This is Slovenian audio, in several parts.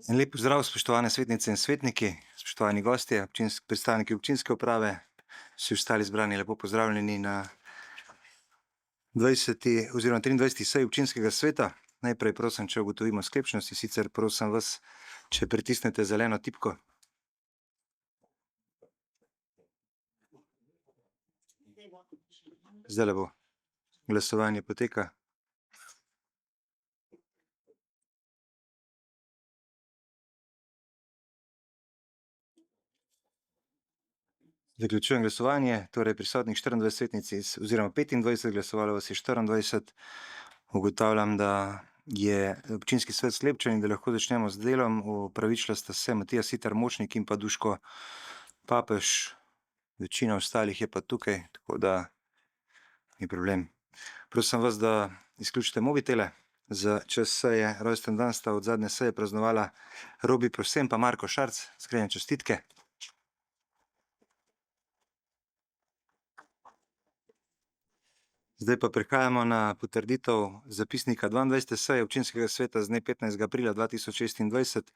En lep pozdrav, spoštovane svetnice in svetniki, spoštovani gostje, predstavniki občinske uprave, vsi ostali zbrani, lepo pozdravljeni na 20. oziroma 23. seji občinskega sveta. Najprej prosim, če ugotovimo sklepčnosti, sicer prosim vas, če pritisnete zeleno tipko. Zdaj bo glasovanje poteka. Zaključujem glasovanje, torej prisotnih 24 svetnic oziroma 25, glasovalo vas je 24. Ugotavljam, da je občinski svet sklepčen in da lahko začnemo z delom. Opravičila sta se Matija Siter Močnik in pa Duško Papež. Večina ostalih je pa tukaj, tako da ni problem. Prosim vas, da izključite mobitele. Za čas seje, rojsten dan sta od zadnje seje praznovala Robi Prosem pa Marko Šarc. Iskrene čestitke. Zdaj pa prehajamo na potrditev zapisnika 22. seje občinskega sveta z dne 15. aprila 2026.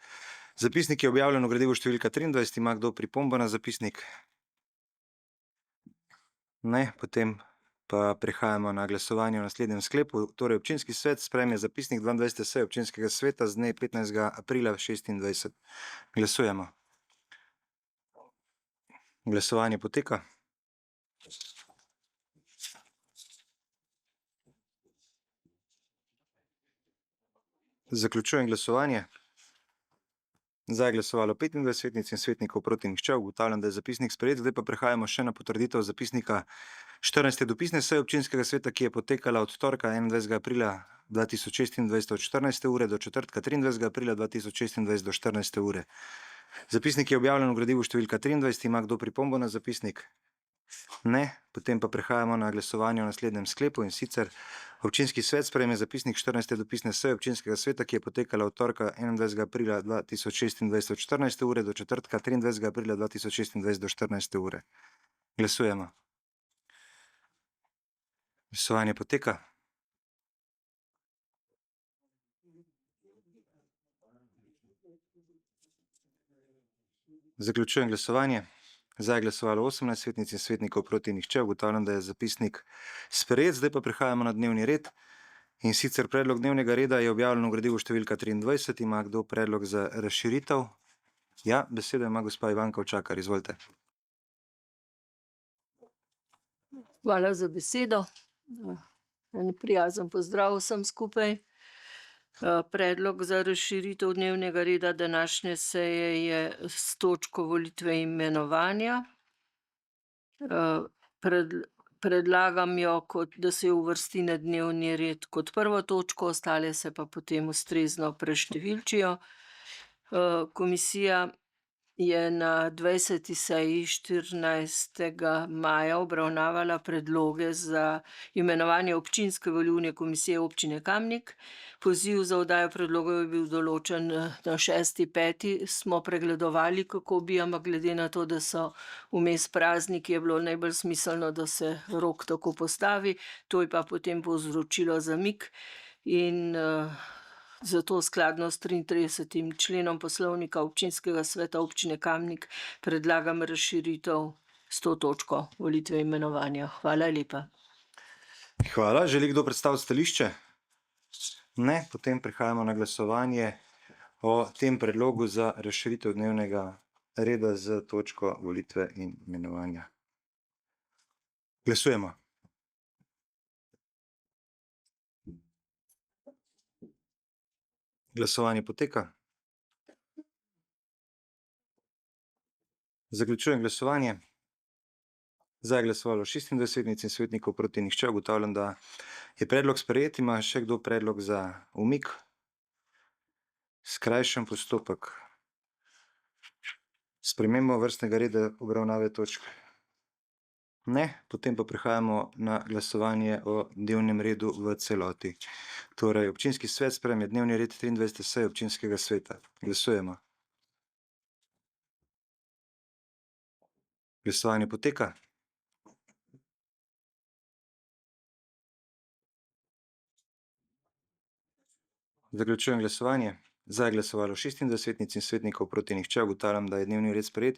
Zapisnik je objavljen v gradivu številka 23. Ima kdo pripombo na zapisnik? Ne, potem pa prehajamo na glasovanje v naslednjem sklepu. Torej, občinski svet sprejme zapisnik 22. seje občinskega sveta z dne 15. aprila 2026. Glasujemo. Glasovanje poteka. Zaključujem glasovanje. Za je glasovalo 25 svetnic in svetnikov, proti nihče. Ugotavljam, da je zapisnik sprejet. Zdaj pa prehajamo še na potrditev zapisnika 14. dopisne seje občinskega sveta, ki je potekala od torka 21. aprila 2026 od 14. ure do četrtka 23. aprila 2026 do 14. ure. Zapisnik je objavljen v gradivu številka 23. Ima kdo pripombo na zapisnik? Ne, potem pa prehajamo na glasovanje v naslednjem sklepu, in sicer občinski svet sprejme zapisnik 14. dopisne seje občinskega sveta, ki je potekala od torka 21. aprila 2026 od 14. ure do četrtka 23. aprila 2026 do 14. ure. Glasujemo. Glasovanje poteka. Zaključujem glasovanje. Za je glasovalo 18 svetnic in svetnikov, proti nihče. Ugotavljam, da je zapisnik sprejet. Zdaj pa prehajamo na dnevni red. In sicer predlog dnevnega reda je objavljen v gradivu številka 23. Ima kdo predlog za razširitev? Ja, besedo ima gospa Ivanka Očakar. Izvolite. Hvala za besedo. En prijazen pozdrav vsem skupaj. Predlog za razširitev dnevnega reda današnje seje je s točko volitve in imenovanja. Predlagam jo, da se jo uvrsti na dnevni red kot prvo točko, ostale se pa potem ustrezno preštevilčijo. Komisija je na 20. seji 14. maja obravnavala predloge za imenovanje občinske volilne komisije občine Kamnik. Poziv za oddajo predlogov je bil določen na 6.5. Smo pregledovali, kako bi, ampak glede na to, da so vmes prazniki, je bilo najbolj smiselno, da se rok tako postavi. To je pa potem povzročilo zamik in zato skladno s 33. členom poslovnika občinskega sveta občine Kamnik predlagam razširitev s to točko volitve imenovanja. Hvala lepa. Hvala. Želi kdo predstaviti stališče? Ne, potem prehajamo na glasovanje o tem predlogu za razširitev dnevnega reda z točko volitve in imenovanja. Glasujemo. Glasovanje poteka. Zaključujem glasovanje. Za je glasovalo 26 svetnic in svetnikov, proti nihče. Ugotavljam, da je predlog sprejet. Ima še kdo predlog za umik? Skrajšan postopek. Spremembo vrstnega reda obravnave točk? Ne, potem pa prehajamo na glasovanje o dnevnem redu v celoti. Torej, občinski svet sprejme dnevni red 23. seje občinskega sveta. Glasujemo. Glasovanje poteka. Zaključujem glasovanje. Za je glasovalo 26 svetnic in svetnikov, proti nihče. Ugotavljam, da je dnevni red sprejet.